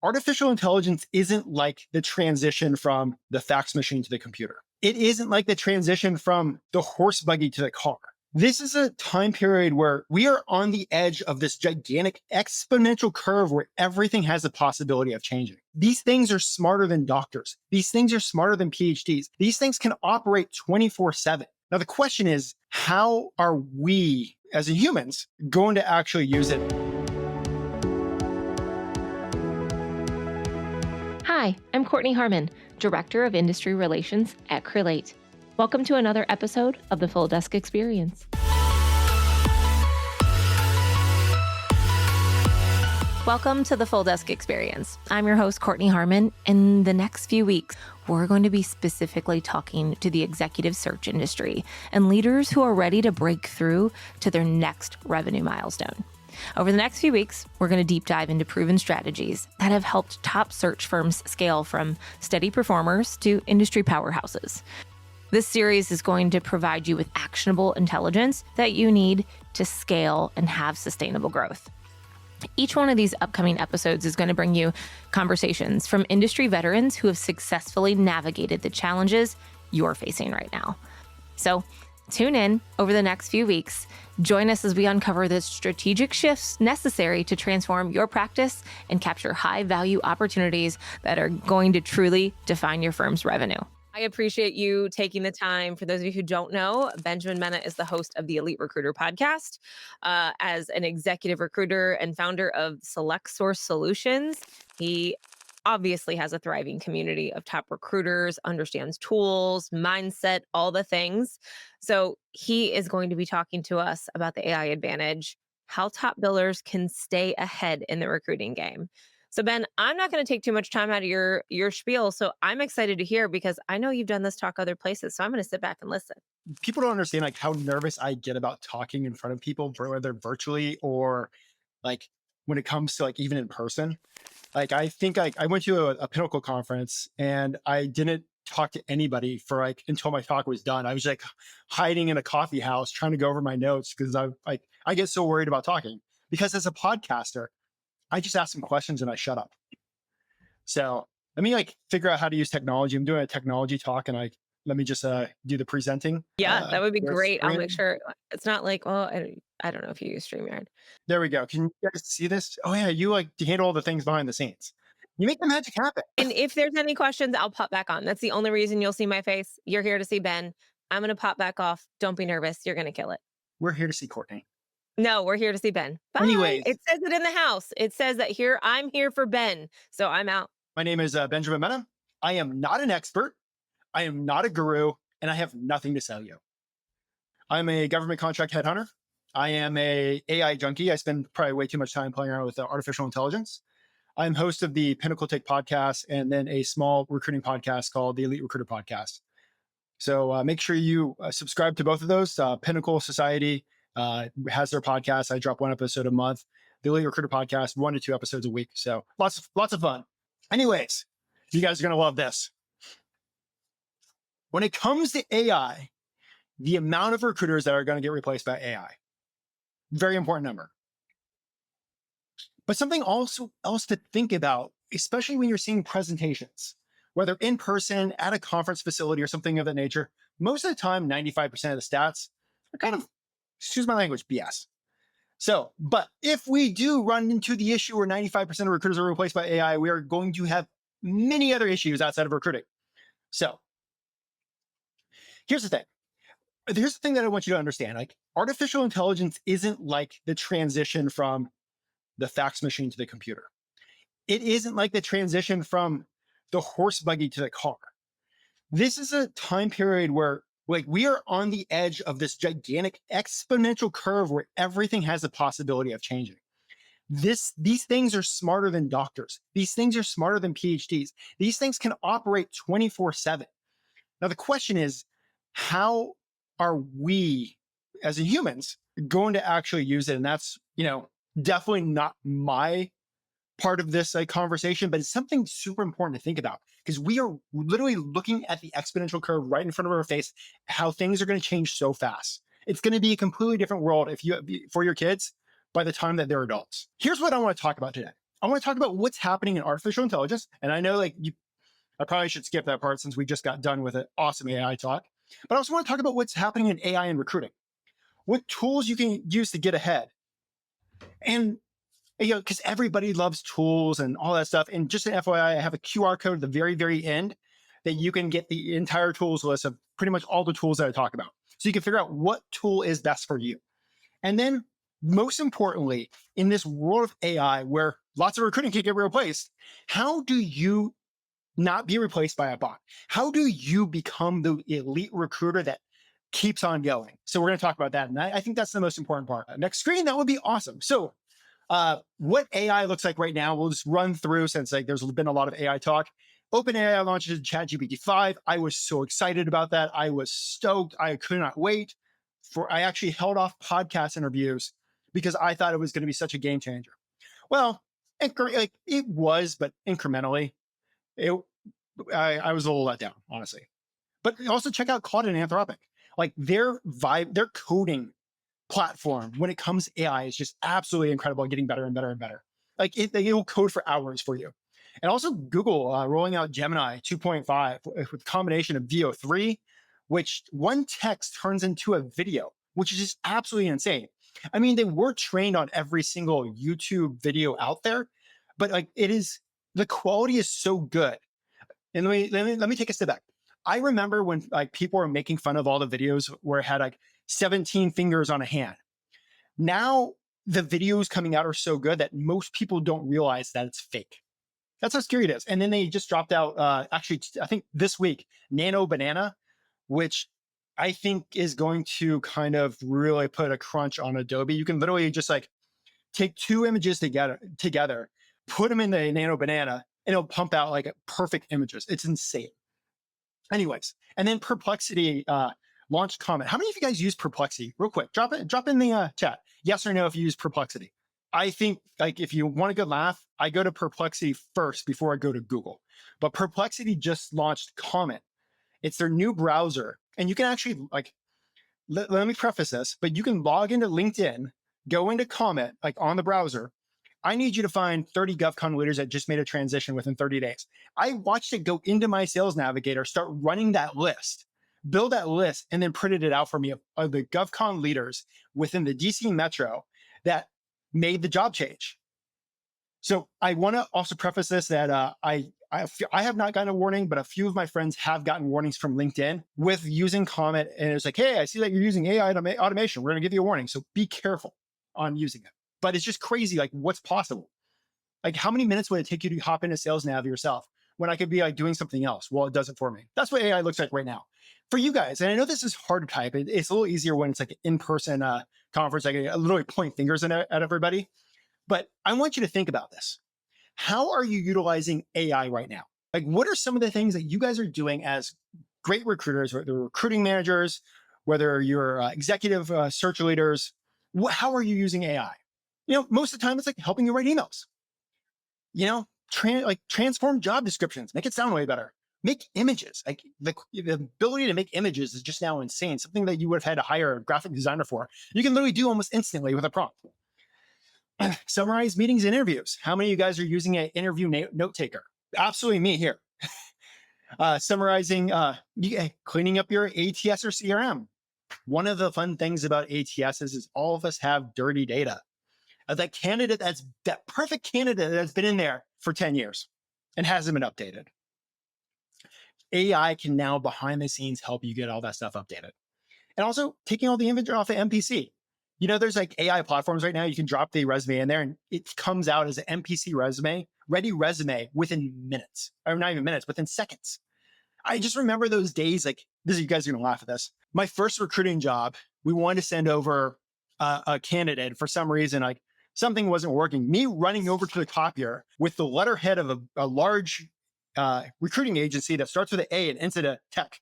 Artificial intelligence isn't like the transition from the fax machine to the computer. It isn't like the transition from the horse buggy to the car. This is a time period where we are on the edge of this gigantic exponential curve where everything has the possibility of changing. These things are smarter than doctors. These things are smarter than PhDs. These things can operate 24/7. Now, the question is, how are we as humans going to actually use it? Hi, I'm Kortney Harmon, Director of Industry Relations at Crelate. Welcome to another episode of the Full Desk Experience. Welcome to the Full Desk Experience. I'm your host, Kortney Harmon. In the next few weeks, we're going to be specifically talking to the executive search industry and leaders who are ready to break through to their next revenue milestone. Over the next few weeks, we're going to deep dive into proven strategies that have helped top search firms scale from steady performers to industry powerhouses. This series is going to provide you with actionable intelligence that you need to scale and have sustainable growth. Each one of these upcoming episodes is going to bring you conversations from industry veterans who have successfully navigated the challenges you're facing right now. So tune in over the next few weeks. Join us as we uncover the strategic shifts necessary to transform your practice and capture high-value opportunities that are going to truly define your firm's revenue. I appreciate you taking the time. For those of you who don't know, Benjamin Mena is the host of the Elite Recruiter podcast. As an executive recruiter and founder of Select Source Solutions, he obviously has a thriving community of top recruiters, understands tools, mindset, all the things. So he is going to be talking to us about the AI advantage, how top billers can stay ahead in the recruiting game. So Ben, I'm not going to take too much time out of your spiel. So I'm excited to hear because I know you've done this talk other places. So I'm going to sit back and listen. People don't understand like how nervous I get about talking in front of people, whether virtually or like when it comes to like even in person. Like, I think I went to a Pinnacle conference and I didn't talk to anybody for like until my talk was done. I was like hiding in a coffee house trying to go over my notes because I get so worried about talking because as a podcaster, I just ask some questions and I shut up. So let me like figure out how to use technology. I'm doing a technology talk and let me just do the presenting. Yeah, that would be great. I'll make sure it's not like, well, I don't know if you use StreamYard. There we go. Can you guys see this? Oh yeah, you like handle all the things behind the scenes. You make the magic happen. And if there's any questions, I'll pop back on. That's the only reason you'll see my face. You're here to see Ben. I'm going to pop back off. Don't be nervous. You're going to kill it. We're here to see Kortney. No, we're here to see Ben. Bye. Anyways. It says it in the house. It says that I'm here for Ben. So I'm out. My name is Benjamin Mena. I am not an expert. I am not a guru, and I have nothing to sell you. I'm a government contract headhunter. I am a AI junkie. I spend probably way too much time playing around with artificial intelligence. I'm host of the Pinnacle Take podcast and then a small recruiting podcast called the Elite Recruiter podcast. So make sure you subscribe to both of those. Pinnacle Society has their podcast. I drop one episode a month. The Elite Recruiter podcast, 1 to 2 episodes a week. So lots of fun. Anyways, you guys are going to love this. When it comes to AI, the amount of recruiters that are going to get replaced by AI, very important number. But something else to think about, especially when you're seeing presentations, whether in person, at a conference facility or something of that nature, most of the time, 95% of the stats are kind of, excuse my language, BS. So, but if we do run into the issue where 95% of recruiters are replaced by AI, we are going to have many other issues outside of recruiting. So here's the thing. Here's the thing that I want you to understand. Like, artificial intelligence isn't like the transition from the fax machine to the computer. It isn't like the transition from the horse buggy to the car. This is a time period where like we are on the edge of this gigantic exponential curve where everything has the possibility of changing. These things are smarter than doctors. These things are smarter than PhDs. These things can operate 24/7. Now, the question is, how are we as humans going to actually use it? And that's, definitely not my part of this conversation, but it's something super important to think about because we are literally looking at the exponential curve right in front of our face, how things are going to change so fast. It's going to be a completely different world for your kids by the time that they're adults. Here's what I want to talk about today. I want to talk about what's happening in artificial intelligence. And I know I probably should skip that part since we just got done with an awesome AI talk. But I also want to talk about what's happening in AI and recruiting, what tools you can use to get ahead. And because everybody loves tools and all that stuff. And just an FYI, I have a QR code at the very, very end that you can get the entire tools list of pretty much all the tools that I talk about. So you can figure out what tool is best for you. And then most importantly, in this world of AI where lots of recruiting can get replaced, how do you not be replaced by a bot? How do you become the elite recruiter that keeps on going? So we're going to talk about that. And I think that's the most important part. Next screen, that would be awesome. So what AI looks like right now, we'll just run through since there's been a lot of AI talk. OpenAI launches ChatGPT 5. I was so excited about that. I was stoked. I could not wait. I actually held off podcast interviews because I thought it was going to be such a game changer. Well, it was, but incrementally. I was a little let down, honestly. But also check out Claude and Anthropic. Their coding platform when it comes to AI is just absolutely incredible and getting better and better and better. It will code for hours for you. And also Google rolling out Gemini 2.5 with a combination of VO3, which one text turns into a video, which is just absolutely insane. I mean, they were trained on every single YouTube video out there, but the quality is so good. And let me take a step back. I remember when people were making fun of all the videos where it had 17 fingers on a hand. Now the videos coming out are so good that most people don't realize that it's fake. That's how scary it is. And then they just dropped out, actually, I think this week, Nano Banana, which I think is going to kind of really put a crunch on Adobe. You can literally just take two images together, put them in the Nano Banana, and it'll pump out perfect images. It's insane. Anyways, and then Perplexity launched Comment. How many of you guys use Perplexity? Real quick, drop in the chat. Yes or no if you use Perplexity. I think if you want a good laugh, I go to Perplexity first before I go to Google. But Perplexity just launched Comment. It's their new browser. And you can actually let me preface this, but you can log into LinkedIn, go into Comment on the browser. I need you to find 30 GovCon leaders that just made a transition within 30 days. I watched it go into my sales navigator, start running that list, build that list, and then printed it out for me of the GovCon leaders within the DC Metro that made the job change. So I want to also preface this that I have not gotten a warning, but a few of my friends have gotten warnings from LinkedIn with using Comment. And it's hey, I see that you're using AI automation. We're going to give you a warning. So be careful on using it. But it's just crazy, what's possible. How many minutes would it take you to hop into Sales Nav yourself when I could be doing something else? Well, it does it for me. That's what AI looks like right now. For you guys, and I know this is hard to type. It's a little easier when it's an in-person conference. I can literally point fingers at everybody. But I want you to think about this. How are you utilizing AI right now? What are some of the things that you guys are doing as great recruiters, whether recruiting managers, whether you're executive search leaders? How are you using AI? Most of the time it's helping you write emails. Transform job descriptions, make it sound way better. Make images. The ability to make images is just now insane. Something that you would have had to hire a graphic designer for. You can literally do almost instantly with a prompt. Summarize meetings and interviews. How many of you guys are using an interview note taker? Absolutely me here. Summarizing, cleaning up your ATS or CRM. One of the fun things about ATS is all of us have dirty data. That perfect candidate that's been in there for 10 years and hasn't been updated. AI can now behind the scenes help you get all that stuff updated. And also taking all the image off of MPC. There's AI platforms right now. You can drop the resume in there and it comes out as an MPC resume, ready resume within minutes, or not even minutes, within seconds. I just remember those days, you guys are going to laugh at this. My first recruiting job, we wanted to send over a candidate. For some reason, something wasn't working. Me running over to the copier with the letterhead of a large recruiting agency that starts with an A and ends at a tech,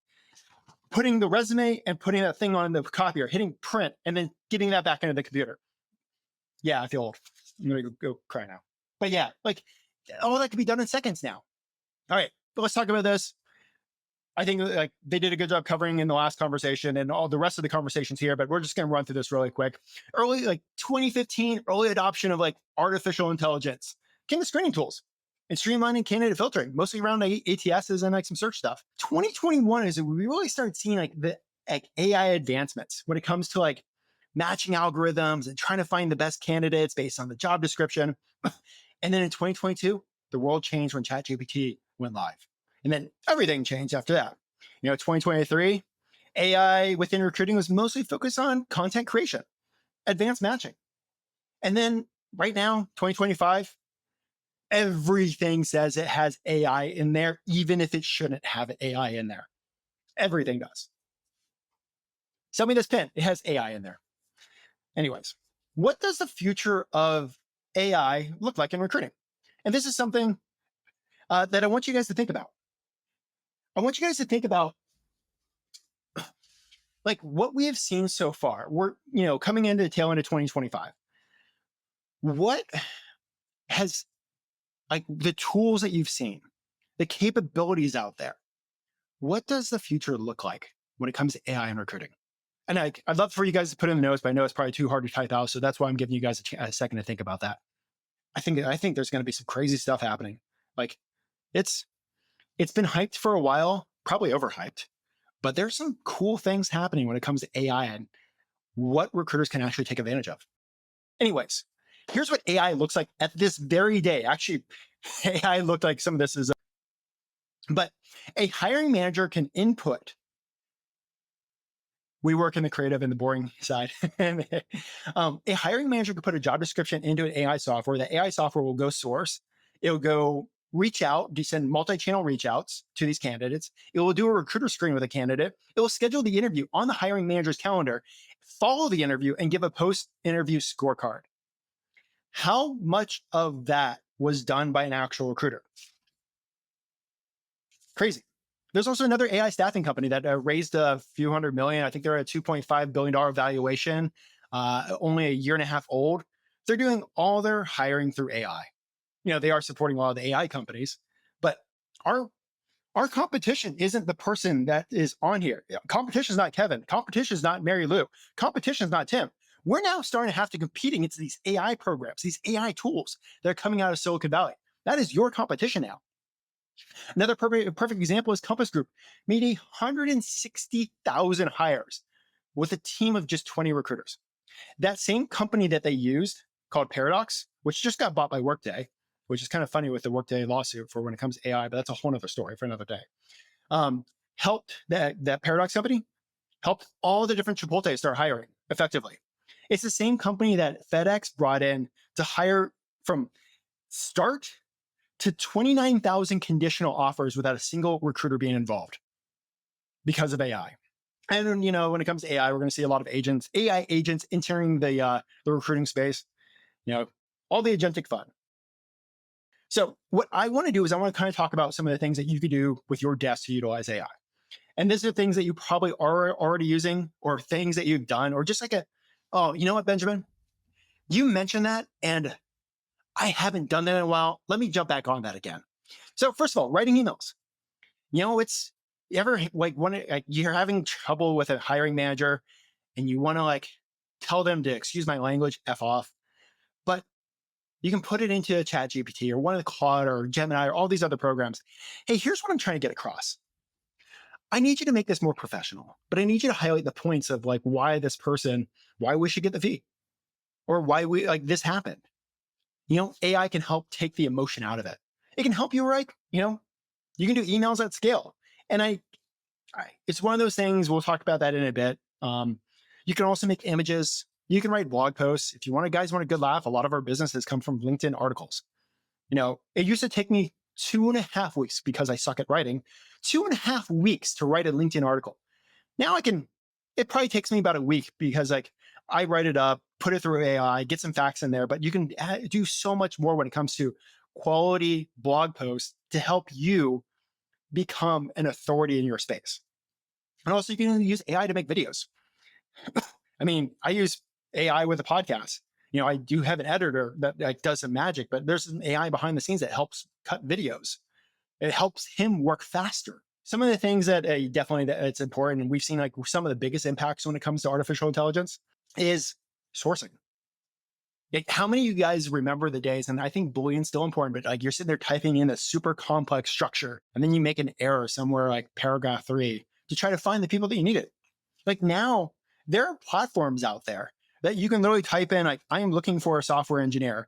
putting the resume and putting that thing on the copier, hitting print, and then getting that back into the computer. Yeah, I feel old. I'm going to go cry now. But yeah, all that can be done in seconds now. All right, but let's talk about this. I think they did a good job covering in the last conversation and all the rest of the conversations here, but we're just going to run through this really quick. Early 2015, early adoption of artificial intelligence. candidate screening tools and streamlining candidate filtering, mostly around ATSs and like some search stuff. 2021 is we really started seeing like the AI advancements when it comes to like matching algorithms and trying to find the best candidates based on the job description. And then in 2022, the world changed when ChatGPT went live. And then everything changed after that. 2023, AI within recruiting was mostly focused on content creation, advanced matching. And then right now, 2025, everything says it has AI in there, even if it shouldn't have AI in there. Everything does. Sell me this pen. It has AI in there. Anyways, what does the future of AI look like in recruiting? And this is something that I want you guys to think about. I want you guys to think about like what we have seen so far. We're, coming into the tail end of 2025. What has like the tools that you've seen, the capabilities out there, what does the future look like when it comes to AI and recruiting? And I'd love for you guys to put in the notes, but I know it's probably too hard to type out. So that's why I'm giving you guys a second to think about that. I think there's going to be some crazy stuff happening. Like it's been hyped for a while, probably overhyped, but there's some cool things happening when it comes to AI and what recruiters can actually take advantage of. Anyways, here's what AI looks like at this very day. Actually, AI looked like some of this is, but a hiring manager can input. We work in the creative and the boring side. A hiring manager could put a job description into an AI software. The AI software will go source. It'll go reach out, send multi-channel reach outs to these candidates. It will do a recruiter screen with a candidate. It will schedule the interview on the hiring manager's calendar, follow the interview, and give a post-interview scorecard. How much of that was done by an actual recruiter? Crazy. There's also another AI staffing company that raised a few $100 million. I think they're at a $2.5 billion valuation, only a year and a half old. They're doing all their hiring through AI. They are supporting a lot of the AI companies, but our competition isn't the person that is on here. Competition is not Kevin. Competition is not Mary Lou. Competition is not Tim. We're now starting to have to compete against these AI programs, these AI tools that are coming out of Silicon Valley. That is your competition now. Another perfect example is Compass Group made 160,000 hires with a team of just 20 recruiters. That same company that they used called Paradox, which just got bought by Workday, which is kind of funny with the Workday lawsuit for when it comes to AI, but that's a whole other story for another day. Helped that Paradox company, helped all the different Chipotle start hiring effectively. It's the same company that FedEx brought in to hire from start to 29,000 conditional offers without a single recruiter being involved because of AI. And when it comes to AI, we're going to see a lot of AI agents entering the recruiting space, all the agentic fun. So what I want to do is I want to kind of talk about some of the things that you could do with your desk to utilize AI. And these are things that you probably are already using or things that you've done, or just like oh, you know what, Benjamin? You mentioned that and I haven't done that in a while. Let me jump back on that again. So first of all, writing emails. It's you ever you're having trouble with a hiring manager and you want to tell them to, excuse my language, F off, but you can put it into a ChatGPT or one of the Claude or Gemini or all these other programs. Hey, here's what I'm trying to get across. I need you to make this more professional, but I need you to highlight the points of why we should get the fee or why this happened. AI can help take the emotion out of it. It can help you write, you can do emails at scale. And it's one of those things, we'll talk about that in a bit. You can also make images. You can write blog posts. If you guys want a good laugh, a lot of our businesses come from LinkedIn articles. It used to take me 2.5 weeks because I suck at writing, 2.5 weeks to write a LinkedIn article. Now it probably takes me about a week because I write it up, put it through AI, get some facts in there, but you can do so much more when it comes to quality blog posts to help you become an authority in your space. And also you can use AI to make videos. I use AI with a podcast. I do have an editor that does some magic, but there's an AI behind the scenes that helps cut videos. It helps him work faster. Some of the things that definitely it's important, and we've seen some of the biggest impacts when it comes to artificial intelligence is sourcing. Like, how many of you guys remember the days? And I think Boolean's still important, but like you're sitting there typing in a super complex structure and then you make an error somewhere like paragraph 3 to try to find the people that you need it. Like now there are platforms out there that you can literally type in, like, I am looking for a software engineer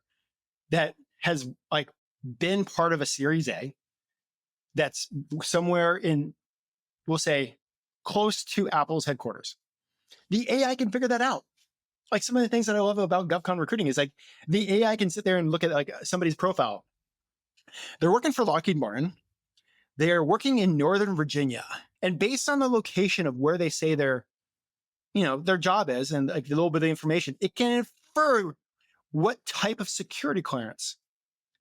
that has like been part of a Series A that's somewhere in, we'll say, close to Apple's headquarters. The AI can figure that out. Like some of the things that I love about GovCon recruiting is like the AI can sit there and look at like somebody's profile. They're working for Lockheed Martin. They're working in Northern Virginia. And based on the location of where they say their job is and like a little bit of information, it can infer what type of security clearance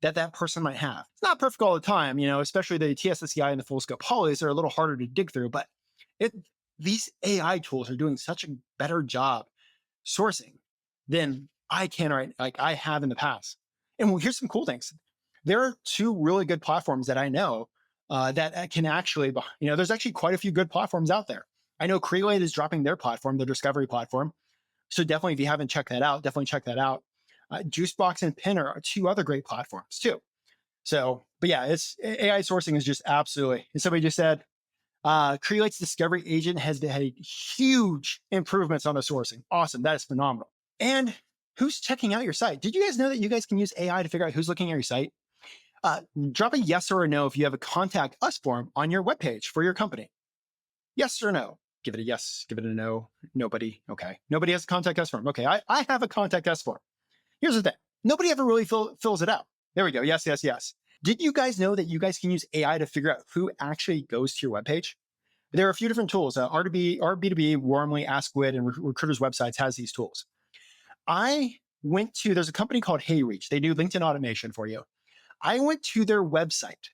that person might have. It's not perfect all the time, especially the TSSCI and the full scope polys are a little harder to dig through, but these AI tools are doing such a better job sourcing than I have in the past. And here's some cool things. There are 2 really good platforms that I know that can actually, there's actually quite a few good platforms out there. I know Crelate is dropping their platform, their discovery platform. So definitely, if you haven't checked that out, definitely check that out. Juicebox and Pinner are 2 other great platforms too. So, but yeah, it's AI sourcing is just absolutely, and somebody just said, Crelate's discovery agent has had huge improvements on the sourcing. Awesome. That is phenomenal. And who's checking out your site? Did you guys know that you guys can use AI to figure out who's looking at your site? Drop a yes or a no if you have a contact us form on your webpage for your company. Yes or no? Give it a yes, give it a no. Nobody. Okay. Nobody has a contact us form. Okay. I have a contact us form. Here's the thing. Nobody ever really fills it out. There we go. Yes, yes, yes. Did you guys know that you guys can use AI to figure out who actually goes to your webpage? There are a few different tools. R2B2B, Warmly, AskWit, and Recruiters websites has these tools. There's a company called HeyReach. They do LinkedIn automation for you. I went to their website.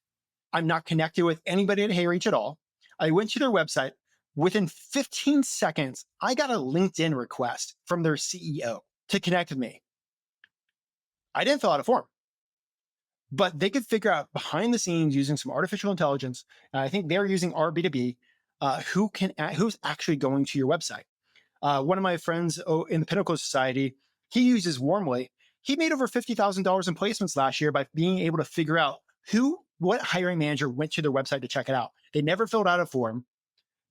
I'm not connected with anybody at HeyReach at all. I went to their website. Within 15 seconds, I got a LinkedIn request from their CEO to connect with me. I didn't fill out a form, but they could figure out behind the scenes using some artificial intelligence. I think they're using R2B2B, who's actually going to your website. One of my friends in the Pinnacle Society, he uses Warmly. He made over $50,000 in placements last year by being able to figure out what hiring manager went to their website to check it out. They never filled out a form,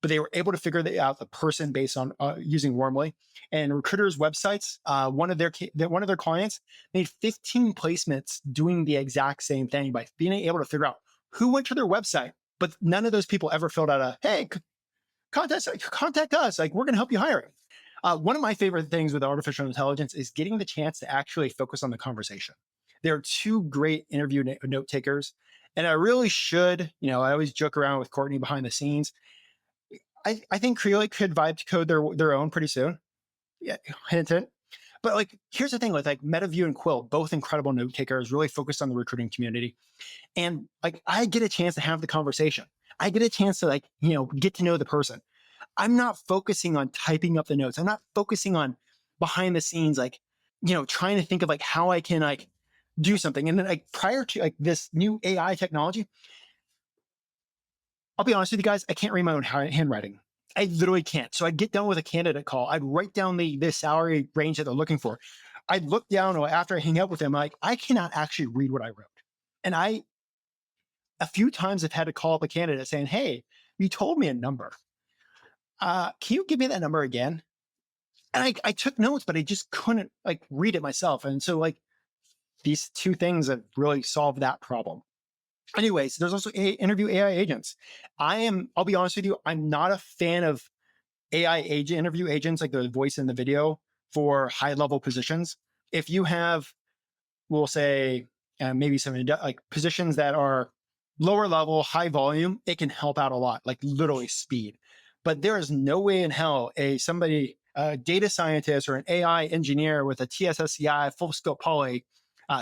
but they were able to figure out the person based on using Warmly. And recruiters' websites, one of their clients made 15 placements doing the exact same thing by being able to figure out who went to their website, but none of those people ever filled out hey, contact us. Like, we're going to help you hiring. One of my favorite things with artificial intelligence is getting the chance to actually focus on the conversation. There are 2 great interview note takers, and I really should, I always joke around with Kortney behind the scenes. I think Crelate could vibe code their own pretty soon. Yeah, hint, hint. But like, here's the thing with like MetaView and Quill, both incredible note takers, really focused on the recruiting community. And like, I get a chance to have the conversation. I get a chance to get to know the person. I'm not focusing on typing up the notes. I'm not focusing on behind the scenes, trying to think of like how I can do something. And then like prior to this new AI technology, I'll be honest with you guys, I can't read my own handwriting. I literally can't. So I'd get done with a candidate call. I'd write down the salary range that they're looking for. I'd look down after I hang out with them, I cannot actually read what I wrote. And a few times I've had to call up a candidate saying, hey, you told me a number. Can you give me that number again? And I took notes, but I just couldn't read it myself. And so these 2 things have really solved that problem. Anyways, there's also interview AI agents. I'll be honest with you, I'm not a fan of interview agents like the voice in the video for high level positions. If you have, we'll say, maybe some positions that are lower level, high volume, it can help out a lot, like literally speed. But there is no way in hell a data scientist or an AI engineer with a TSSCI full scope poly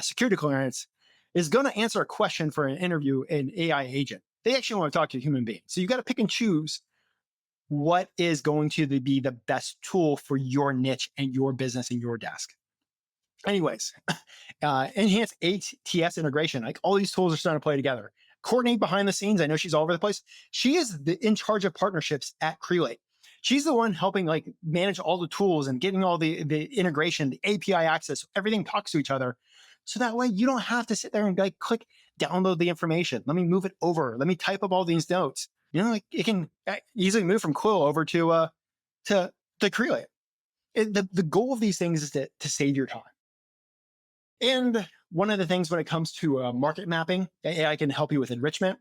security clearance is going to answer a question for an interview an AI agent. They actually want to talk to a human being. So you got to pick and choose what is going to be the best tool for your niche and your business and your desk. Anyways, enhanced ATS integration. Like all these tools are starting to play together. Kortney behind the scenes, I know she's all over the place. She is in charge of partnerships at Crelate. She's the one helping like manage all the tools and getting all the integration, the API access, everything talks to each other. So that way you don't have to sit there and like click download the information. Let me move it over. Let me type up all these notes. Like it can easily move from Quill over to Crelate. The goal of these things is to save your time. And one of the things when it comes to market mapping, AI can help you with enrichment.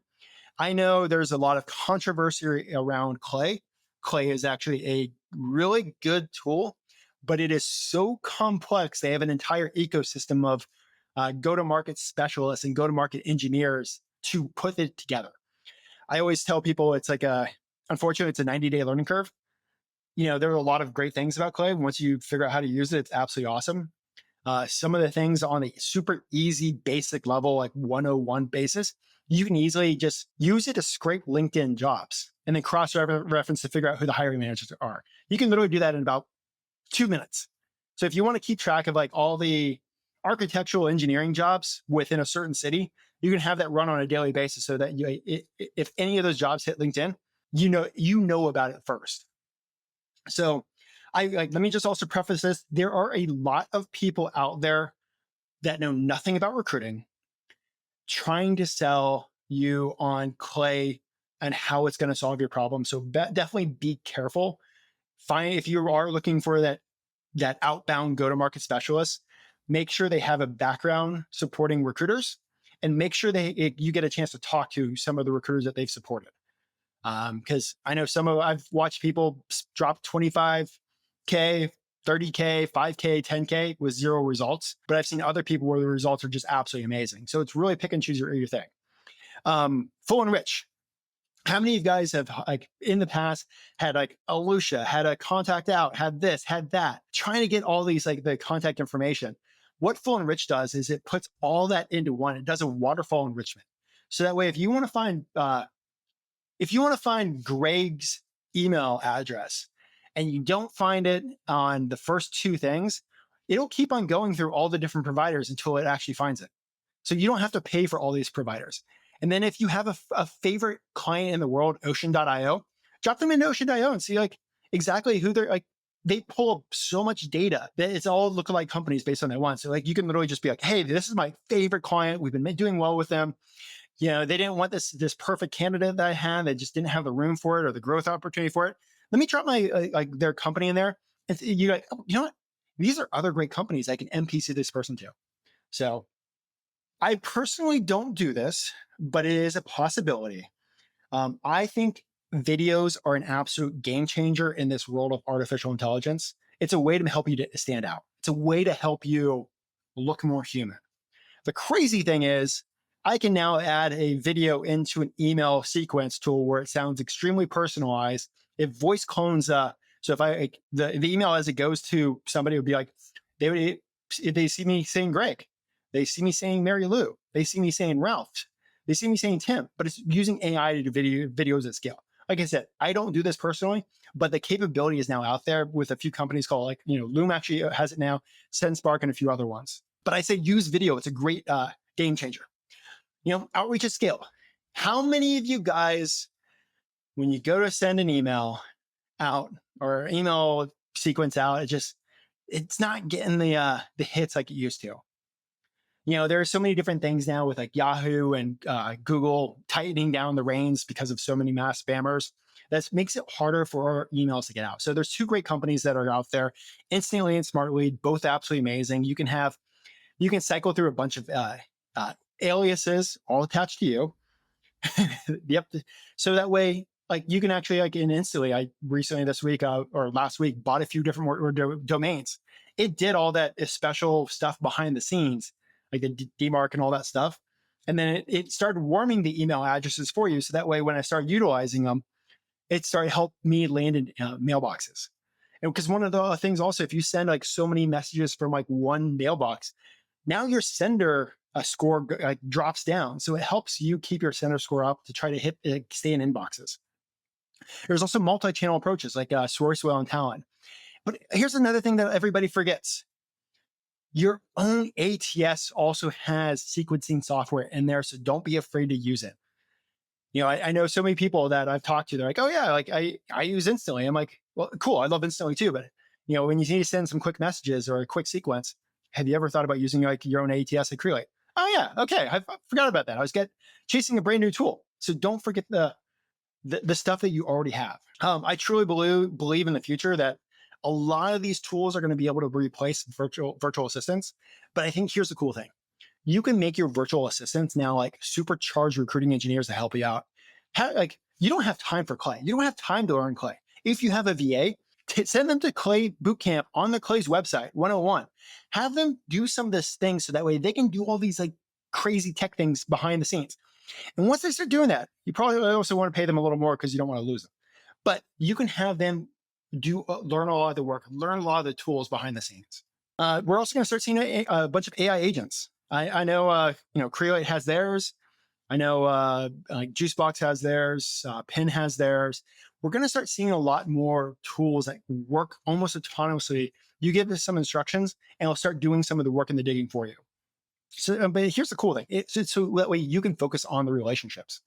I know there's a lot of controversy around Clay. Clay is actually a really good tool, but it is so complex. They have an entire ecosystem of go-to-market specialists and go-to-market engineers to put it together. I always tell people it's like unfortunately, it's a 90-day learning curve. There are a lot of great things about Clay. Once you figure out how to use it, it's absolutely awesome. Some of the things on a super easy, basic level, like 101 basis, you can easily just use it to scrape LinkedIn jobs and then cross-reference to figure out who the hiring managers are. You can literally do that in about 2 minutes. So if you want to keep track of like all the architectural engineering jobs within a certain city, you can have that run on a daily basis so that if any of those jobs hit LinkedIn, you know about it first. So let me just also preface this. There are a lot of people out there that know nothing about recruiting trying to sell you on Clay and how it's going to solve your problem. So definitely be careful. If you are looking for that outbound go-to-market specialist, make sure they have a background supporting recruiters and make sure you get a chance to talk to some of the recruiters that they've supported. Because I know I've watched people drop 25K, 30K, 5K, 10K with 0 results, but I've seen other people where the results are just absolutely amazing. So it's really pick and choose your thing. Full and rich. How many of you guys have like in the past had like Alucia, had a contact out, had this, had that, trying to get all these like the contact information? What Full and Rich does is it puts all that into one. It does a waterfall enrichment. So that way, if you want to find Greg's email address and you don't find it on the first 2 things, it'll keep on going through all the different providers until it actually finds it. So you don't have to pay for all these providers. And then if you have a favorite client in the world, Ocean.io, drop them into Ocean.io and see like exactly who they're like. They pull up so much data that it's all lookalike companies based on that one. So like you can literally just be like, hey, this is my favorite client. We've been doing well with them. They didn't want this perfect candidate that I had. They just didn't have the room for it or the growth opportunity for it. Let me drop my their company in there. And you're like, oh, you know what? These are other great companies I can NPC this person to. So I personally don't do this, but it is a possibility. I think videos are an absolute game changer in this world of artificial intelligence. It's a way to help you to stand out. It's a way to help you look more human. The crazy thing is, I can now add a video into an email sequence tool where it sounds extremely personalized. It voice clones. So if the email as it goes to somebody would be like, they see me saying Greg, they see me saying Mary Lou, they see me saying Ralph, they see me saying Tim, but it's using AI to do videos at scale. Like I said, I don't do this personally, but the capability is now out there with a few companies called Loom actually has it now, SendSpark and a few other ones. But I say use video. It's a great game changer. Outreach at scale. How many of you guys, when you go to send an email out or email sequence out, it's not getting the hits like it used to. There are so many different things now with like Yahoo and Google tightening down the reins because of so many mass spammers. That makes it harder for our emails to get out. So there's 2 great companies that are out there, Instantly and SmartLead, both absolutely amazing. You can cycle through a bunch of aliases all attached to you. Yep. So that way, like you can actually in Instantly, I recently this week or last week bought a few different domains. It did all that special stuff behind the scenes, like the DMARC and all that stuff. And then it started warming the email addresses for you. So that way, when I started utilizing them, it started help me land in mailboxes. And because one of the things also, if you send like so many messages from like one mailbox, now your sender score drops down. So it helps you keep your sender score up to try to stay in inboxes. There's also multi-channel approaches like Sourcewell and Talent. But here's another thing that everybody forgets. Your own ATS also has sequencing software in there, so don't be afraid to use it. I know so many people that I've talked to, they're like, oh yeah, like I use Instantly. I'm like, well, cool. I love Instantly too. But when you need to send some quick messages or a quick sequence, have you ever thought about using like your own ATS like Crelate? Oh yeah. Okay. I forgot about that. I was chasing a brand new tool. So don't forget the stuff that you already have. I truly believe in the future that a lot of these tools are going to be able to replace virtual assistants. But I think here's the cool thing. You can make your virtual assistants now like supercharged recruiting engineers to help you out. You don't have time for Clay. You don't have time to learn Clay. If you have a VA, send them to Clay Bootcamp on the Clay's website, 101. Have them do some of this things so that way they can do all these like crazy tech things behind the scenes. And once they start doing that, you probably also want to pay them a little more because you don't want to lose them. But you can have them learn a lot of the work, learn a lot of the tools behind the scenes. We're also going to start seeing a bunch of AI agents. I know, Crelate has theirs. I know like Juicebox has theirs. Pin has theirs. We're going to start seeing a lot more tools that work almost autonomously. You give them some instructions, and it'll start doing some of the work and the digging for you. So, but here's the cool thing. So that way you can focus on the relationships.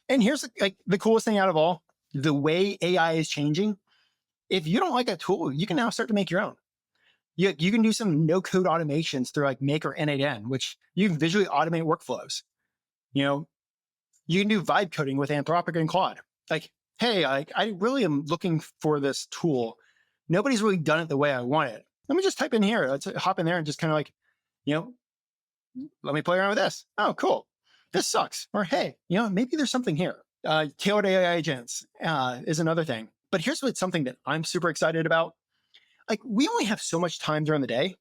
And here's the coolest thing out of all, the way AI is changing. If you don't like a tool, you can now start to make your own. You can do some no-code automations through like Make or N8N, which you can visually automate workflows. You can do vibe coding with Anthropic and Claude. Like, hey, I really am looking for this tool. Nobody's really done it the way I want it. Let me just type in here. Let's hop in there and just kind of like, let me play around with this. Oh, cool. This sucks. Or hey, maybe there's something here. Tailored AI agents is another thing. But here's something that I'm super excited about. Like, we only have so much time during the day.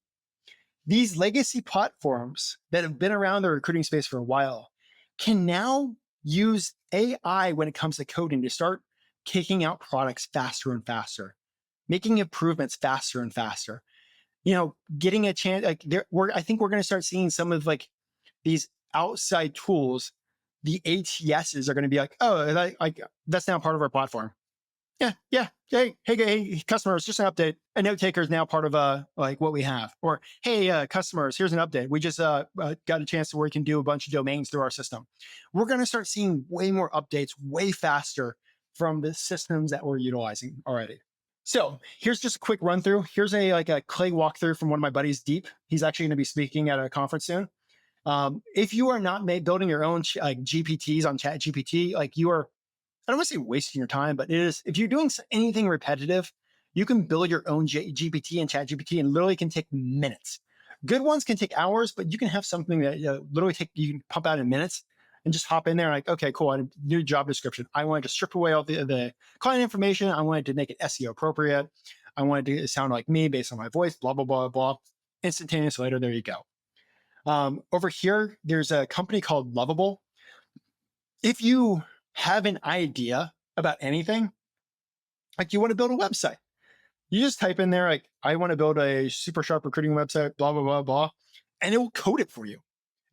These legacy platforms that have been around the recruiting space for a while can now use AI when it comes to coding to start kicking out products faster and faster, making improvements faster and faster. Getting a chance, I think we're going to start seeing some of like these outside tools. The ATSs are going to be like, oh, that's now part of our platform. Yeah. Hey, customers, just an update. A note taker is now part of like what we have. Or hey, customers, here's an update. We just got a chance where we can do a bunch of domains through our system. We're going to start seeing way more updates way faster from the systems that we're utilizing already. So here's just a quick run through. Here's a Clay walkthrough from one of my buddies, Deep. He's actually going to be speaking at a conference soon. If you are not building your own GPTs on ChatGPT, like you are, I don't want to say wasting your time, but it is, if you're doing anything repetitive, you can build your own GPT and ChatGPT and literally can take minutes. Good ones can take hours, but you can have something that literally you can pump out in minutes and just hop in there and like, okay, cool. I new job description. I wanted to strip away all the client information. I wanted to make it SEO appropriate. I wanted to sound like me based on my voice, blah, blah, blah, blah. Instantaneous later, there you go. Over here, there's a company called Lovable. If you have an idea about anything, like you want to build a website, you just type in there, like, I want to build a super sharp recruiting website, blah, blah, blah, blah, and it will code it for you.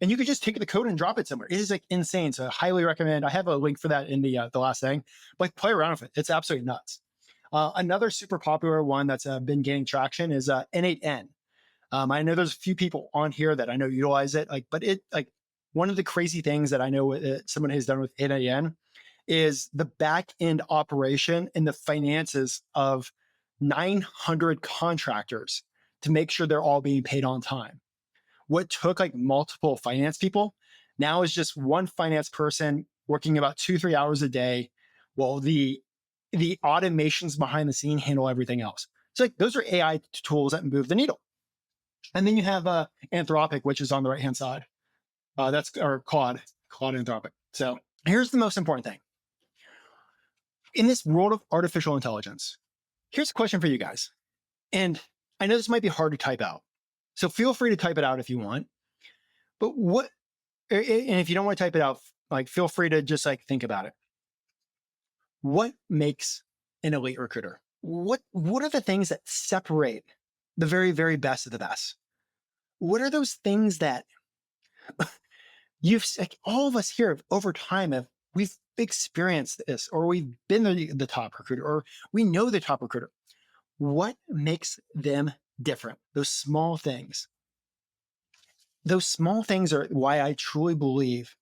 And you can just take the code and drop it somewhere. It is like insane. So I highly recommend. I have a link for that in the last thing. Like, play around with it. It's absolutely nuts. Another super popular one that's been gaining traction is N8N. I know there's a few people on here that I know utilize it. But one of the crazy things that I know someone has done with N8N is the back end operation and the finances of 900 contractors to make sure they're all being paid on time. What took like multiple finance people now is just one finance person working about 2-3 hours a day, while the automations behind the scene handle everything else. So like, those are AI tools that move the needle. And then you have Anthropic, which is on the right hand side. That's or Claude Anthropic. So here's the most important thing. In this world of artificial intelligence, here's a question for you guys. And I know this might be hard to type out, so feel free to type it out if you want. But and if you don't want to type it out, like, feel free to just like think about it. What makes an elite recruiter? What are the things that separate the very, very best of the best? What are those things that all of us here over time we've experienced this, or we've been the top recruiter, or we know the top recruiter? What makes them different? Those small things. Those small things are why I truly believe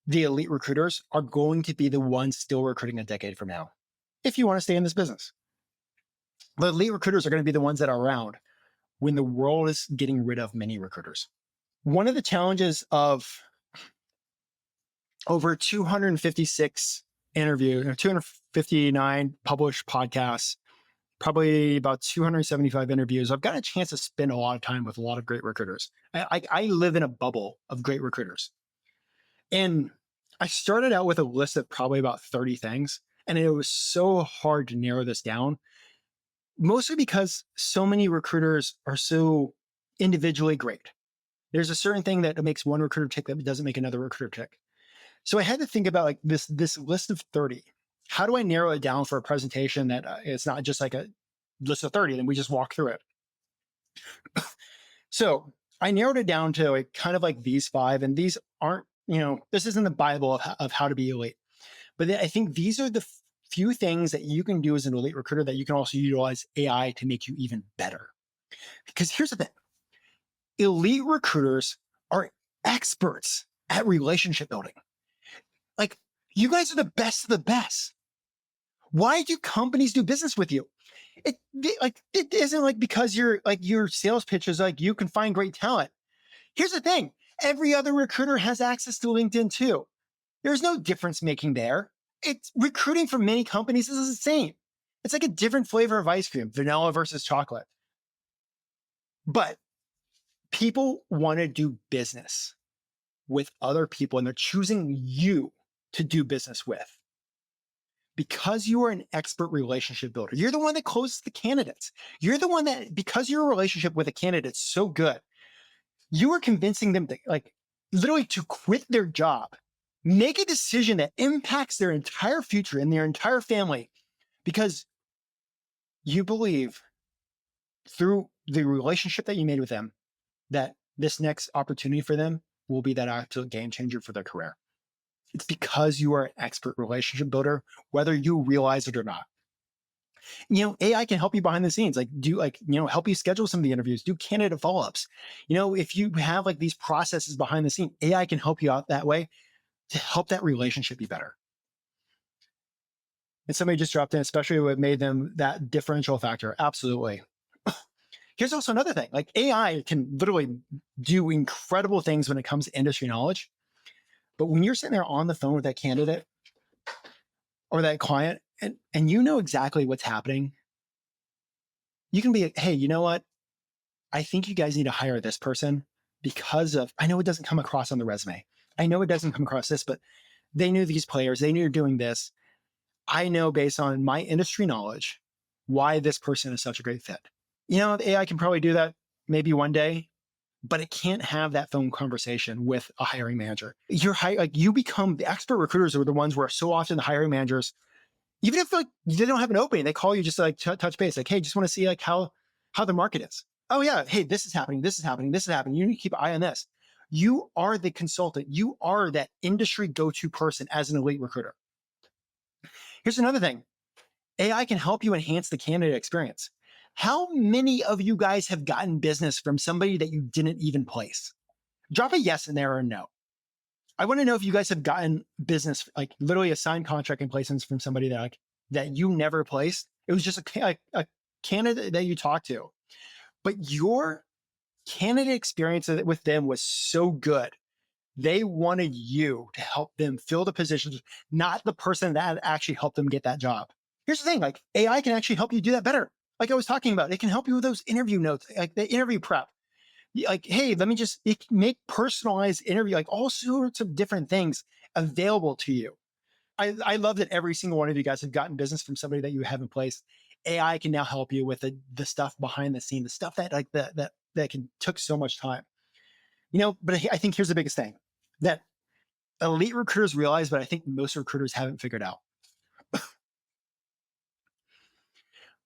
the elite recruiters are going to be the ones still recruiting a decade from now, if you want to stay in this business. The elite recruiters are going to be the ones that are around when the world is getting rid of many recruiters. One of the challenges of over 256 interviews, 259 published podcasts, probably about 275 interviews, I've gotten a chance to spend a lot of time with a lot of great recruiters. I live in a bubble of great recruiters. And I started out with a list of probably about 30 things, and it was so hard to narrow this down, mostly because so many recruiters are so individually great. There's a certain thing that makes one recruiter tick that doesn't make another recruiter tick. So I had to think about like this list of 30. How do I narrow it down for a presentation that it's not just like a list of 30 and we just walk through it? So I narrowed it down to like kind of like these 5, and these aren't, this isn't the Bible of how to be elite. But I think these are the few things that you can do as an elite recruiter that you can also utilize AI to make you even better. Because here's the thing. Elite recruiters are experts at relationship building. Like, you guys are the best of the best. Why do companies do business with you? It isn't like because your sales pitch is like you can find great talent. Here's the thing. Every other recruiter has access to LinkedIn too. There's no difference making there. It's recruiting for many companies is the same. It's like a different flavor of ice cream, vanilla versus chocolate. But people want to do business with other people, and they're choosing you to do business with. Because you are an expert relationship builder, you're the one that closes the candidates. You're the one that, because your relationship with a candidate is so good, you are convincing them to literally to quit their job, make a decision that impacts their entire future and their entire family, because you believe through the relationship that you made with them that this next opportunity for them will be that absolute game changer for their career. It's because you are an expert relationship builder, whether you realize it or not. AI can help you behind the scenes, help you schedule some of the interviews, do candidate follow-ups. If you have these processes behind the scene, AI can help you out that way to help that relationship be better. And somebody just dropped in, especially what made them that differential factor. Absolutely. Here's also another thing, AI can literally do incredible things when it comes to industry knowledge. But when you're sitting there on the phone with that candidate or that client, and you know exactly what's happening, you can be like, hey, you know what? I think you guys need to hire this person because of, I know it doesn't come across on the resume. I know it doesn't come across this, but they knew these players, they knew you're doing this. I know based on my industry knowledge why this person is such a great fit. AI can probably do that maybe one day, but it can't have that phone conversation with a hiring manager. You become the expert recruiters are the ones where so often the hiring managers, even if they don't have an opening, they call you just to touch base, hey, just want to see how the market is. Oh yeah, hey, this is happening, this is happening, this is happening. You need to keep an eye on this. You are the consultant. You are that industry go-to person as an elite recruiter. Here's another thing. AI can help you enhance the candidate experience. How many of you guys have gotten business from somebody that you didn't even place? Drop a yes in there or no. I want to know if you guys have gotten business, literally a signed contract and placements from somebody that you never placed. It was just a candidate that you talked to, but your candidate experience with them was so good. They wanted you to help them fill the positions, not the person that actually helped them get that job. Here's the thing, AI can actually help you do that better. Like I was talking about, it can help you with those interview notes, the interview prep. Hey, let me just make personalized interview, all sorts of different things available to you. I love that every single one of you guys have gotten business from somebody that you have in place. AI can now help you with the stuff behind the scene, the stuff that took so much time. But I think here's the biggest thing that elite recruiters realize, but I think most recruiters haven't figured out.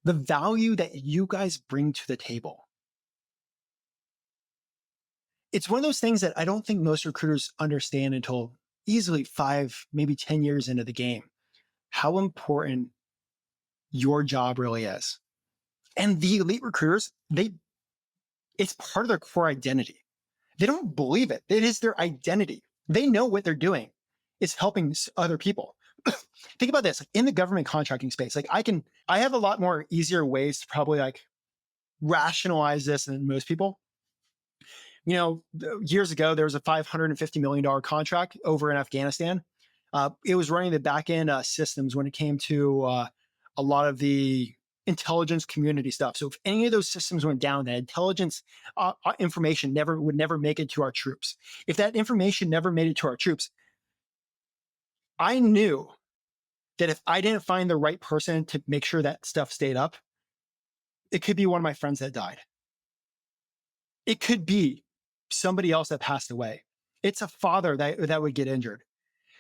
The value that you guys bring to the table. It's one of those things that I don't think most recruiters understand until easily 5, maybe 10 years into the game, how important your job really is. And the elite recruiters, it's part of their core identity. They don't believe it. It is their identity. They know what they're doing. is helping other people. Think about this, like in the government contracting space, like I have a lot more easier ways to probably like rationalize this than most people. Years ago, there was a $550 million contract over in Afghanistan. It was running the back end systems when it came to a lot of the intelligence community stuff. So if any of those systems went down, that intelligence information would never make it to our troops. If that information never made it to our troops, I knew that if I didn't find the right person to make sure that stuff stayed up, it could be one of my friends that died. It could be somebody else that passed away. It's a father that would get injured.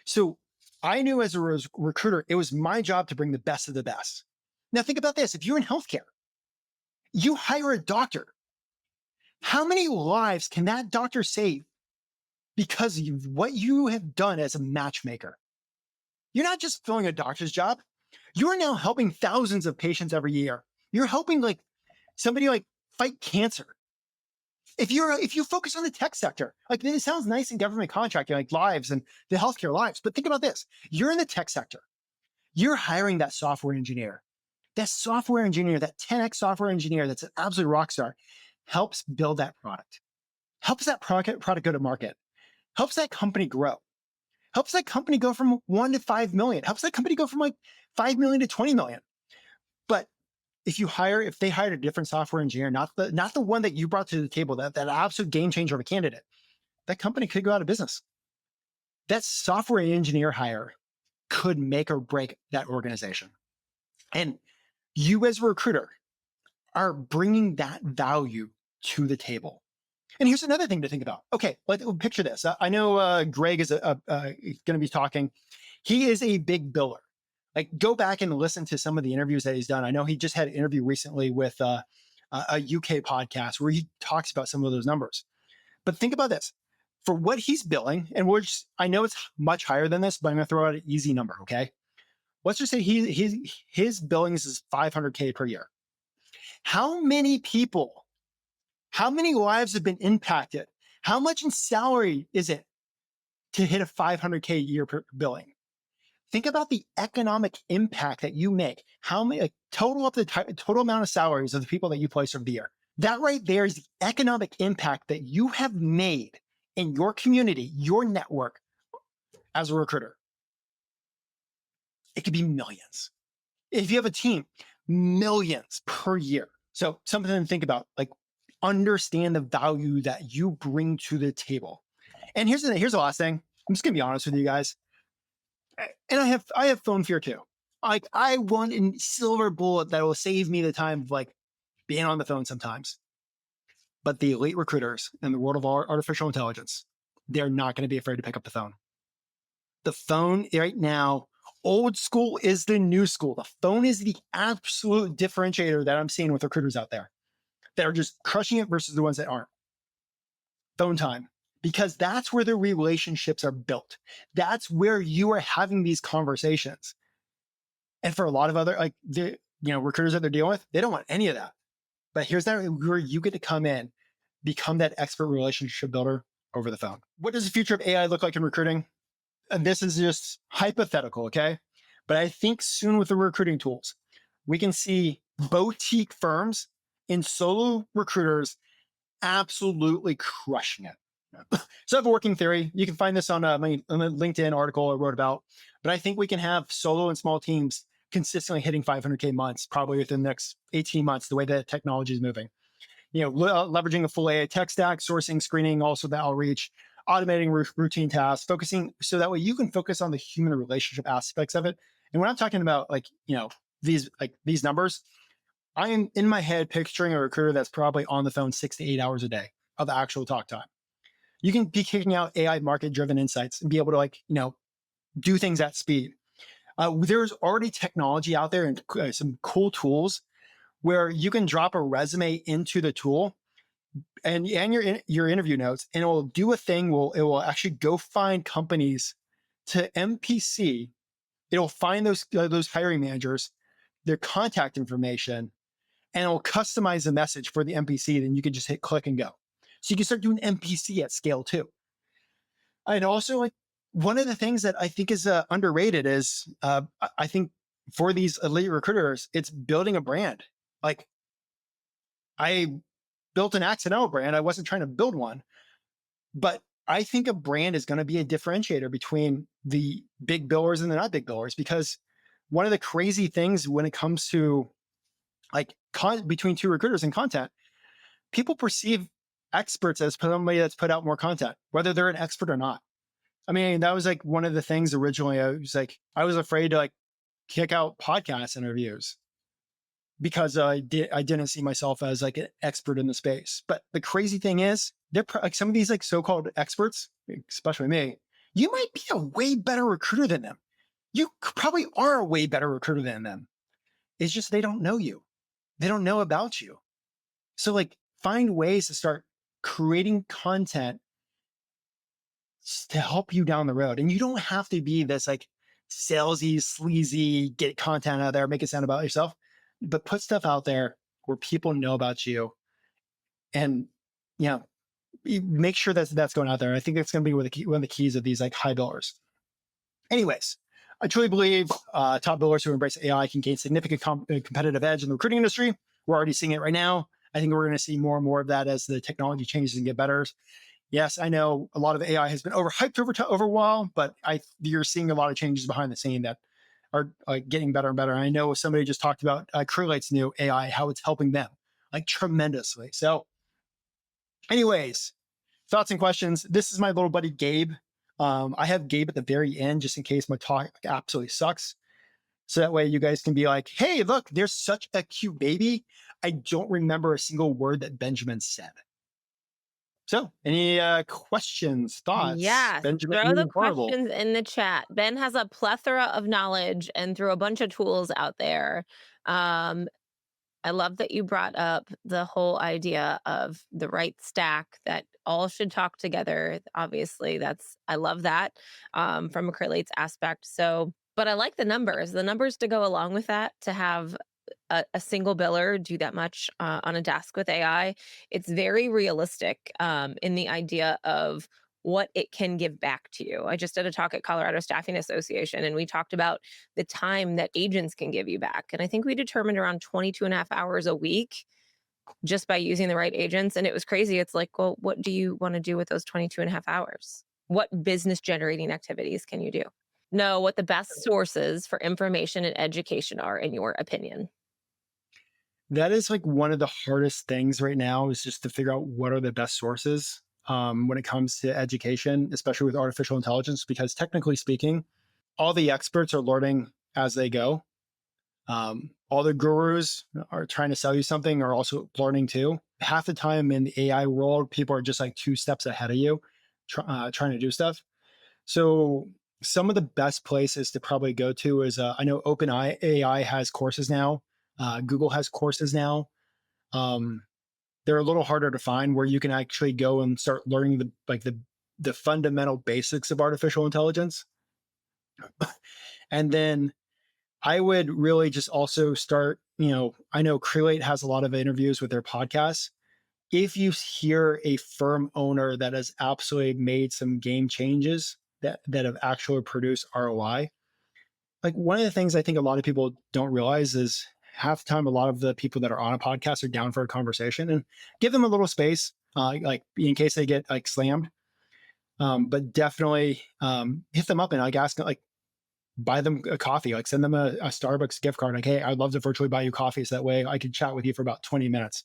So I knew as a recruiter, it was my job to bring the best of the best. Now think about this. If you're in healthcare, you hire a doctor. How many lives can that doctor save because of what you have done as a matchmaker? You're not just filling a doctor's job. You're now helping thousands of patients every year. You're helping like somebody like fight cancer. If you focus on the tech sector, like it sounds nice in government contracting, like lives and the healthcare lives, but think about this. You're in the tech sector. You're hiring that software engineer. That software engineer, that 10x software engineer that's an absolute rock star, helps build that product, helps that product go to market, helps that company grow, helps that company go from 1 to 5 million, helps that company go from like 5 million to 20 million. But if they hired a different software engineer, not the one that you brought to the table, that absolute game changer of a candidate, that company could go out of business. That software engineer hire could make or break that organization. And you as a recruiter are bringing that value to the table. And here's another thing to think about. Okay, let's picture this. I know Greg is going to be talking. He is a big biller. Like, go back and listen to some of the interviews that he's done. I know he just had an interview recently with a UK podcast where he talks about some of those numbers. But think about this. For what he's billing, and I know it's much higher than this, but I'm going to throw out an easy number, okay? Let's just say his billings is $500K per year. How many people, how many lives have been impacted? How much in salary is it to hit a $500K a year per billing? Think about the economic impact that you make. How many, like, total up the total amount of salaries of the people that you place over the year. That right there is the economic impact that you have made in your community, your network as a recruiter. It could be millions. If you have a team, millions per year. So something to think about, like, understand the value that you bring to the table. And here's the last thing. I'm just gonna be honest with you guys. And I have phone fear too. Like, I want a silver bullet that will save me the time of like being on the phone sometimes. But the elite recruiters in the world of artificial intelligence, they're not going to be afraid to pick up the phone. The phone right now, old school is the new school. The phone is the absolute differentiator that I'm seeing with recruiters out there that are just crushing it versus the ones that aren't. Phone time. Because that's where the relationships are built. That's where you are having these conversations. And for a lot of other recruiters that they're dealing with, they don't want any of that. But here's that where you get to come in, become that expert relationship builder over the phone. What does the future of AI look like in recruiting? And this is just hypothetical, okay? But I think soon with the recruiting tools, we can see boutique firms and solo recruiters absolutely crushing it. So I have a working theory. You can find this on my LinkedIn article I wrote about, but I think we can have solo and small teams consistently hitting 500K months, probably within the next 18 months, the way that technology is moving. Leveraging a full AI tech stack, sourcing, screening, also the outreach, automating routine tasks, focusing, so that way you can focus on the human relationship aspects of it. And when I'm talking about these numbers, I am in my head picturing a recruiter that's probably on the phone 6 to 8 hours a day of the actual talk time. You can be kicking out AI market-driven insights and be able to do things at speed. There's already technology out there and some cool tools where you can drop a resume into the tool and your interview notes, and it will do a thing. It will actually go find companies to MPC. It'll find those hiring managers, their contact information, and it will customize the message for the MPC. Then you can just hit click and go. So you can start doing MPC at scale too. And also, one of the things that I think is underrated is I think for these elite recruiters, it's building a brand. Like I built an accidental brand. I wasn't trying to build one, but I think a brand is going to be a differentiator between the big billers and the not big billers, because one of the crazy things when it comes to like between two recruiters and content, people perceive experts as somebody that's put out more content, whether they're an expert or not. I mean, that was like one of the things originally. I was afraid to like kick out podcast interviews because I didn't see myself as like an expert in the space. But the crazy thing is, they're like some of these like so-called experts, especially me. You might be a way better recruiter than them. You probably are a way better recruiter than them. It's just they don't know you. They don't know about you. So like find ways to start creating content to help you down the road. And you don't have to be this like salesy, sleazy, get content out there, make it sound about yourself, but put stuff out there where people know about you. And make sure that's going out there. I think that's going to be one of the keys of these like high billers. Anyways, I truly believe top billers who embrace AI can gain significant competitive edge in the recruiting industry. We're already seeing it right now. I think we're going to see more and more of that as the technology changes and get better. Yes, I know a lot of AI has been overhyped over a while, but you're seeing a lot of changes behind the scene that are getting better and better. And I know somebody just talked about Crelate's new AI, how it's helping them like tremendously. So anyways, thoughts and questions. This is my little buddy, Gabe. I have Gabe at the very end, just in case my talk absolutely sucks. So that way you guys can be like, hey, look, there's such a cute baby. I don't remember a single word that Benjamin said. So any questions, thoughts? Yes. Benjamin, Throw the horrible. questions in the chat. Ben has a plethora of knowledge and threw a bunch of tools out there. I love that you brought up the whole idea of the right stack that all should talk together. Obviously, I love that from a Crelate's aspect. So, but I like the numbers to go along with that, to have a single biller do that much on a desk with AI. It's very realistic in the idea of what it can give back to you. I just did a talk at Colorado Staffing Association, and we talked about the time that agents can give you back. And I think we determined around 22 and a half hours a week just by using the right agents. And it was crazy. It's like, well, what do you want to do with those 22 and a half hours? What business generating activities can you do? Know what the best sources for information and education are, in your opinion. That is like one of the hardest things right now, is just to figure out what are the best sources when it comes to education, especially with artificial intelligence, because technically speaking, all the experts are learning as they go. All the gurus are trying to sell you something are also learning too. Half the time in the AI world, people are just like 2 steps ahead of you trying to do stuff. So some of the best places to probably go to is I know OpenAI has courses now. Google has courses now. They're a little harder to find, where you can actually go and start learning the fundamental basics of artificial intelligence. And then I would really just also start, I know Crelate has a lot of interviews with their podcasts. If you hear a firm owner that has absolutely made some game changes that have actually produced ROI, like one of the things I think a lot of people don't realize is half the time, a lot of the people that are on a podcast are down for a conversation, and give them a little space, like in case they get like slammed. But definitely hit them up and like ask, like buy them a coffee, like send them a Starbucks gift card. Like, hey, I'd love to virtually buy you coffee, so that way I could chat with you for about 20 minutes.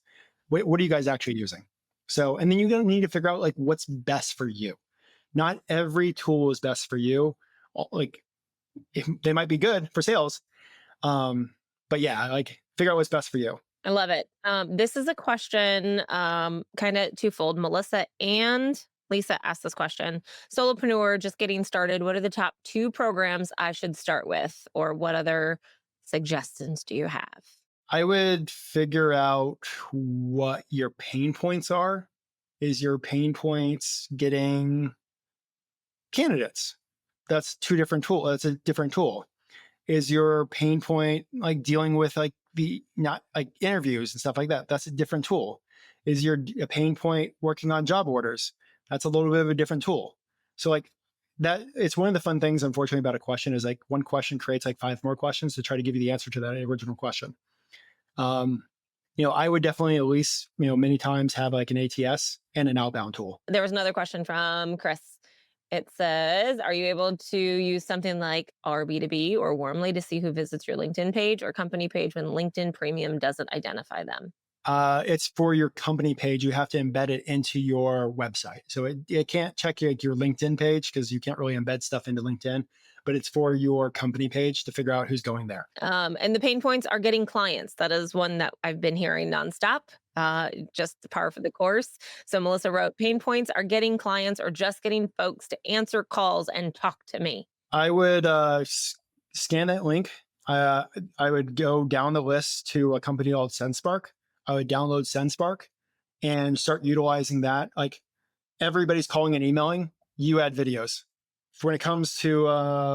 What are you guys actually using? So, and then you're going to need to figure out like what's best for you. Not every tool is best for you. Like they might be good for sales. But yeah, like figure out what's best for you. I love it. This is a question kind of twofold. Melissa and Lisa asked this question. Solopreneur just getting started. What are the top 2 programs I should start with? Or what other suggestions do you have? I would figure out what your pain points are. Is your pain points getting candidates? That's 2 different tools. That's a different tool. Is your pain point like dealing with like the not like interviews and stuff like that? That's a different tool. Is your pain point working on job orders? That's a little bit of a different tool. So like that it's one of the fun things, unfortunately, about a question is like one question creates like 5 more questions to try to give you the answer to that original question. Um, I would definitely at least, many times have like an ATS and an outbound tool. There was another question from Chris. It says, are you able to use something like RB2B or Warmly to see who visits your LinkedIn page or company page when LinkedIn Premium doesn't identify them? It's for your company page. You have to embed it into your website. So it can't check your LinkedIn page because you can't really embed stuff into LinkedIn, but it's for your company page to figure out who's going there. And the pain points are getting clients. That is one that I've been hearing nonstop, just par for the course. So Melissa wrote, pain points are getting clients or just getting folks to answer calls and talk to me. I would scan that link. I would go down the list to a company called SendSpark. I would download SendSpark and start utilizing that. Like everybody's calling and emailing, you add videos. When it comes to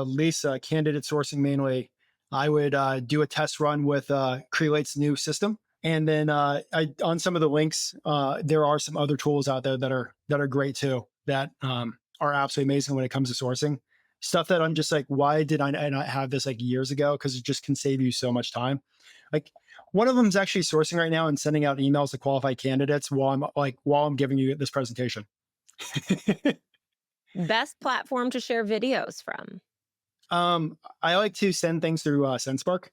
Lisa, candidate sourcing mainly, I would do a test run with Crelate's new system. And then on some of the links, there are some other tools out there that are great too, that are absolutely amazing when it comes to sourcing. Stuff that I'm just like, why did I not have this like years ago? Because it just can save you so much time. Like one of them is actually sourcing right now and sending out emails to qualified candidates while I'm giving you this presentation. Best platform to share videos from? I like to send things through SendSpark.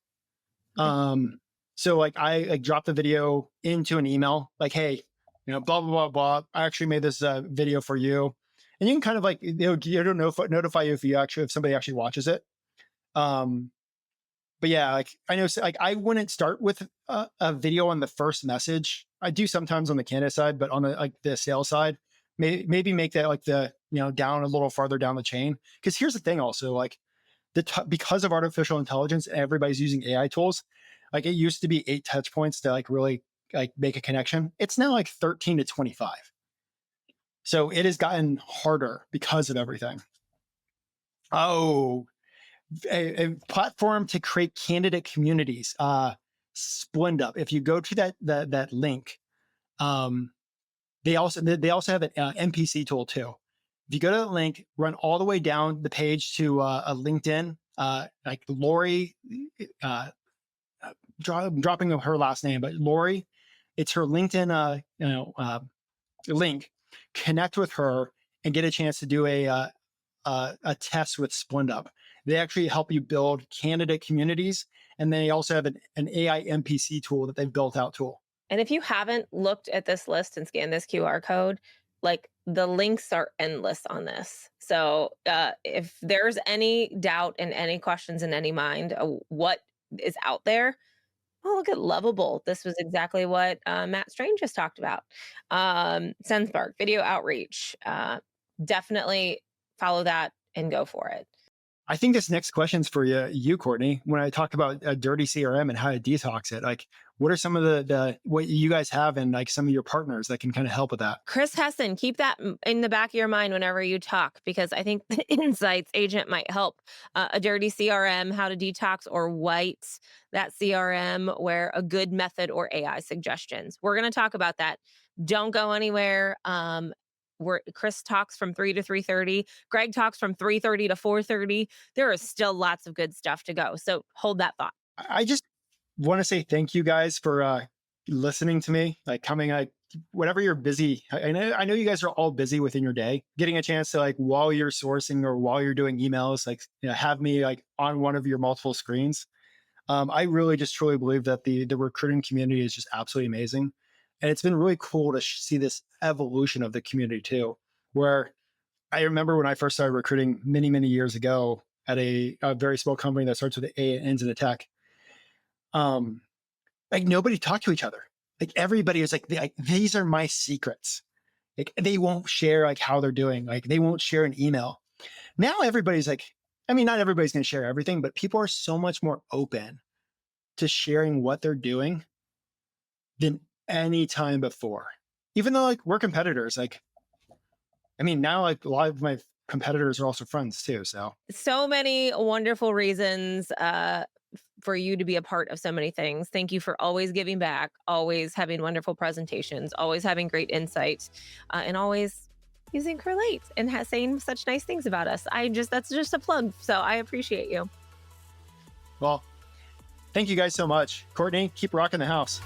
So like I like drop the video into an email, like, hey, blah, blah, blah, blah. I actually made this video for you. And you can kind of like, it'll notify you if somebody actually watches it. But yeah, like I know, like I wouldn't start with a video on the first message. I do sometimes on the candidate side, but on the sales side, maybe make that like down a little farther down the chain. Because here's the thing, also like because of artificial intelligence, everybody's using AI tools. Like it used to be 8 touch points to like really like make a connection. It's now like 13 to 25. So it has gotten harder because of everything. Oh, a platform to create candidate communities. SplendUp. If you go to that link, they also have an NPC tool too. If you go to the link, run all the way down the page to a LinkedIn, like Lori, dropping her last name, but Lori, it's her LinkedIn, link. Connect with her and get a chance to do a test with SplendUp. They actually help you build candidate communities, and they also have an AI NPC tool that they've built out tool. And if you haven't looked at this list and scanned this QR code, like the links are endless on this. So if there's any doubt and any questions in any mind of what is out there, look at Lovable. This was exactly what Matt Strange just talked about. SendSpark, video outreach. Definitely follow that and go for it. I think this next question is for you, Kortney. When I talk about a dirty CRM and how to detox it, like what are some of the what you guys have and like some of your partners that can kind of help with that? Chris Hessen, keep that in the back of your mind whenever you talk, because I think the insights agent might help. A dirty CRM, how to detox or white that CRM, where a good method or AI suggestions. We're going to talk about that. Don't go anywhere. Chris talks from 3 to 3:30. Greg talks from 3:30 to 4:30. There is still lots of good stuff to go. So hold that thought. I just want to say thank you guys for listening to me, like coming, like whatever you're busy. I know you guys are all busy within your day, getting a chance to like, while you're sourcing or while you're doing emails, like, have me like on one of your multiple screens. I really just truly believe that the recruiting community is just absolutely amazing. And it's been really cool to see this evolution of the community too, where I remember when I first started recruiting many, many years ago at a very small company that starts with an A and ends in a tech. Like nobody talked to each other. Like everybody was like, these are my secrets. Like they won't share like how they're doing. Like they won't share an email. Now everybody's like, I mean, not everybody's going to share everything, but people are so much more open to sharing what they're doing than any time before. Even though like we're competitors, like, I mean, now like a lot of my competitors are also friends too. So many wonderful reasons for you to be a part of so many things. Thank you for always giving back, always having wonderful presentations, always having great insights, and always using Crelate and saying such nice things about us. That's just a plug. So I appreciate you. Well, thank you guys so much. Kortney, keep rocking the house.